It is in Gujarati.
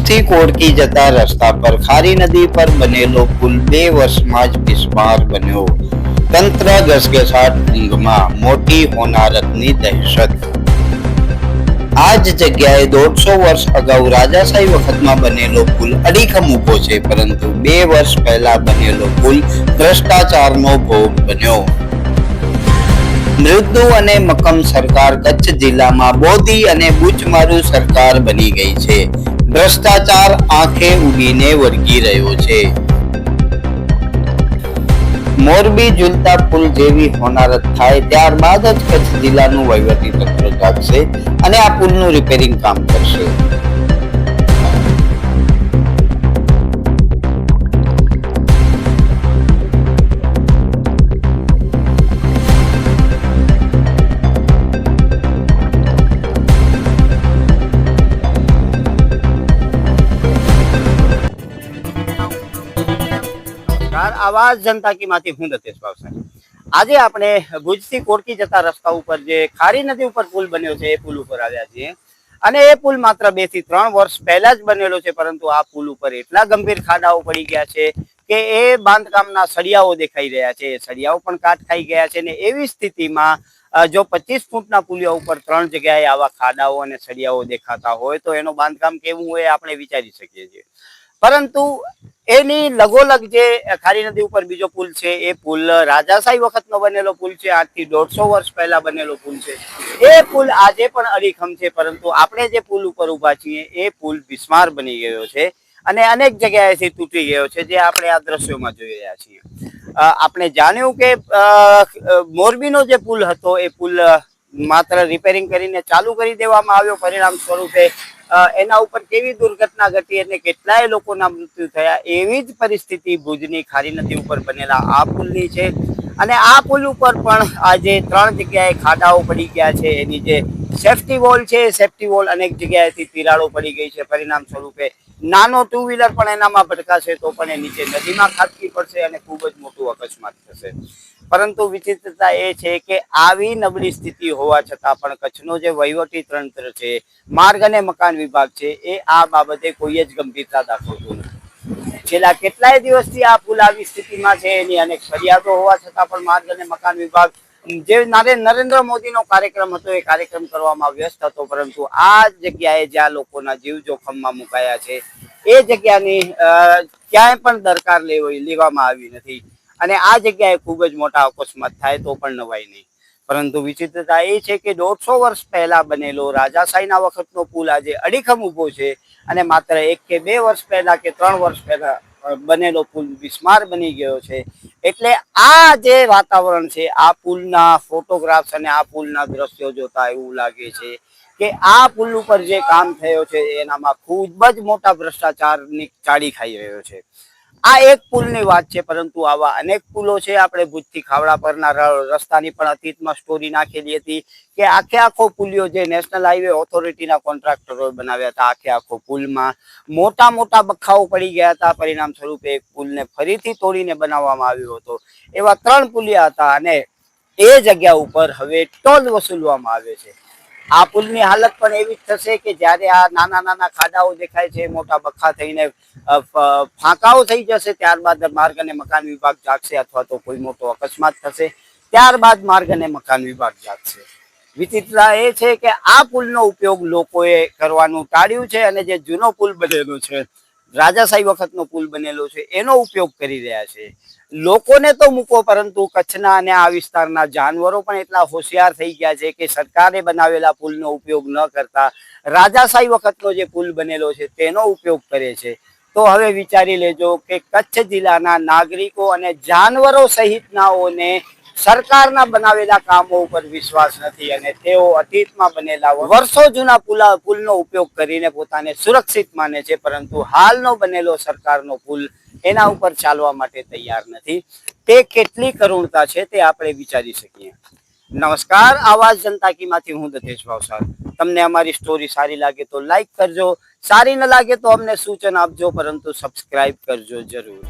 ભુજથી કોડકી જતા રસ્તા પર ખારી નદી પર બનેલો પુલ 2 વર્ષમાં જ બિસ્માર બન્યો. તંત્ર ઘસઘસાટ ઊંઘમાં, મોટી હોનારતની દહેશત. આ જ જગ્યાએ 150 વર્ષ અગાઉ રાજાશાહી વખતમાં બનેલો પુલ અડીખમ ઊભો છે, પરંતુ 2 વર્ષ પહેલા બનેલો પુલ ભ્રષ્ટાચારનો ભોગ બન્યો. મૃદુ અને મક્કમ સરકાર કચ્છ જિલ્લામાં બોધી અને બુચમારું સરકાર બની ગઈ છે. ભ્રષ્ટાચાર આંખે ઉડીને વળગી રહ્યો છે. મોરબી ઝૂલતા પુલ જેવી હોનારત થાય ત્યારબાદ જ કચ્છ જિલ્લાનું વહીવટી તંત્ર જાગશે અને આ પુલનું રિપેરિંગ કામ કરશે. આવાજ જનતા કી માંથી હું દતેશ ભાવસાર. આજે આપણે ભુજથી કોડકી જતા રસ્તા ઉપર જે ખારી નદી ઉપર પુલ બન્યો છે એ પુલ ઉપર આવ્યા છીએ અને એ પુલ માત્ર 2 થી 3 વર્ષ પહેલા જ બનેલો છે, પરંતુ આ પુલ ઉપર એટલા ગંભીર ખાડાઓ પડી ગયા છે કે એ બાંધકામના સળિયાઓ દેખાઈ રહ્યા છે. એ સળિયાઓ પણ કાટ ખાઈ ગયા છે ને એવી સ્થિતિમાં જો 25 ફૂટના પુલિયા ઉપર 3 જગ્યાએ આવા ખાડાઓ અને સળિયાઓ દેખાતા હોય તો એનું બાંધકામ કેવું હોય આપણે વિચારી શકીએ છીએ. પરંતુ એની લગોલગ જે ખારી નદી ઉપર બીજો પુલ છે એ પુલ રાજાશાહી વખતનો બનેલો પુલ છે. આજથી 150 વર્ષ પહેલા બનેલો પુલ છે. એ પુલ આજે પણ અડીખમ છે, પરંતુ આપણે જે પુલ ઉપર ઊભા છીએ એ પુલ બિસ્માર બની ગયો છે અને અનેક જગ્યાએથી તૂટી ગયો છે, જે આપણે આ દ્રશ્યોમાં જોઈ રહ્યા છીએ. આપણે જાણ્યું કે મોરબીનો જે પુલ હતો એ પુલ માત્ર રિપેરિંગ કરીને ચાલુ કરી દેવામાં આવ્યો. પરિણામ સ્વરૂપે એના ઉપર કેવી દુર્ઘટના ઘટી અને કેટલાય લોકોના મૃત્યુ થયા. એવી જ પરિસ્થિતિ ભુજની ખારી નદી ઉપર બનેલા આ પુલની છે અને આ પુલ ઉપર પણ આજે 3 જગ્યાએ ખાડાઓ પડી ગયા છે. એની જે સેફટી વોલ છે, સેફટી વોલ અનેક જગ્યાએથી તિરાડો પડી ગઈ છે. પરિણામ સ્વરૂપે નાનો 2 વ્હીલર પણ એનામાં ભટકાશે તો પણ એ નીચે નદીમાં ખાબકી પડશે અને ખૂબ જ મોટું અકસ્માત થશે. પરંતુ વિચિત્રતા એ છે કે આવી નબળી સ્થિતિ હોવા છતાં પણ કચ્છનો જે વહીવટી તંત્ર છે, માર્ગ અને મકાન વિભાગ છે, એ આ બાબતે કોઈ જ ગંભીરતા દાખવતું નથી. છેલ્લા કેટલાય દિવસથી આ પુલ આવી સ્થિતિમાં છે. એની અનેક ફરિયાદો હોવા છતાં પણ માર્ગ અને મકાન વિભાગ જે નરેન્દ્ર મોદીનો કાર્યક્રમ હતો એ કાર્યક્રમ કરવામાં વ્યસ્ત હતો, પરંતુ આ જગ્યાએ જ્યાં લોકોના જીવ જોખમમાં મુકાયા છે એ જગ્યાની ક્યાંય પણ દરકાર લેવામાં આવી નથી અને આ જગ્યાએ ખૂબ જ મોટા અકસ્માત થાય તો પણ નવાઈ નહીં. પરંતુ વિચિત્રતા એ છે કે 150 વર્ષ પહેલા બનેલો રાજાશાહીના વખતનો પુલ આજે અડીખમ ઊભો છે અને માત્ર 1 કે 2 વર્ષ પહેલા કે 3 વર્ષ પહેલા બનેલો પુલ બિસ્માર બની ગયો છે. એટલે આ જે વાતાવરણ છે, આ પુલના ફોટોગ્રાફ્સ અને આ પુલના દ્રશ્યો જોતા એવું લાગે છે કે આ પુલ ઉપર જે કામ થયો છે એનામાં ખૂબ જ મોટા ભ્રષ્ટાચારની ચાડી ખાઈ રહ્યો છે. આ એક પુલની વાત છે, પરંતુ આવા અનેક પુલો છે. આપણે ભુજથી ખાવડા પરના રસ્તાની પણ અતીતમાં સ્ટોરી નાખેલી હતી કે આખો પુલિયો જે નેશનલ હાઈવે ઓથોરિટીના કોન્ટ્રાક્ટરોએ બનાવ્યા હતા, આખો પુલમાં મોટા મોટા બખાઓ પડી ગયા હતા. પરિણામ સ્વરૂપે એક પુલને ફરીથી તોડીને બનાવવામાં આવ્યો હતો. એવા 3 પુલિયા હતા અને એ જગ્યા ઉપર હવે ટોલ વસૂલવામાં આવે છે. આ પુલની હાલત પણ એવી જ થશે કે જ્યારે આ નાના નાના ખાડાઓ દેખાય છે, મોટા બખા થઈને ફાંકાઓ થઈ જશે, ત્યારબાદ માર્ગ અને મકાન વિભાગ જાગશે અથવા તો કોઈ મોટો અકસ્માત થશે, ત્યારબાદ માર્ગ અને મકાન વિભાગ જાગશે. વિચિત્રતા એ છે કે આ પુલનો ઉપયોગ લોકોએ કરવાનું ટાળ્યું છે અને જે જૂનો પુલ બનેલો છે, રાજાશાહી વખતનો પુલ બનેલો છે, એનો ઉપયોગ કરી રહ્યા છે. લોકોને તો મૂકો, પરંતુ કચ્છના અને આ વિસ્તારના જાનવરો પણ એટલા હોશિયાર થઈ ગયા છે કે સરકારે બનાવેલા પુલનો ઉપયોગ ન કરતા રાજાશાહી વખતનો જે પુલ બનેલો છે તેનો ઉપયોગ કરે છે. તો હવે વિચારી લેજો કે કચ્છ જિલ્લાના નાગરિકો અને જાનવરો સહિતનાઓને સરકારના બનાવેલા કામો ઉપર વિશ્વાસ નથી અને તેઓ અતીતમાં બનેલા વર્ષો જૂના પુલનો ઉપયોગ કરીને પોતાને સુરક્ષિત માને છે, પરંતુ હાલનો બનેલો સરકારનો પુલ એના ઉપર ચાલવા માટે તૈયાર નથી. તે કેટલી કરુણતા છે તે આપણે વિચારી શકીએ. નમસ્કાર, આવાજ જનતા કી માંથી હું દતેશ ભાવસાર. તમને અમારી સ્ટોરી સારી લાગે તો લાઈક કરજો, સારી ન લાગે તો અમને સૂચન આપજો, પરંતુ સબસ્ક્રાઇબ કરજો જરૂર.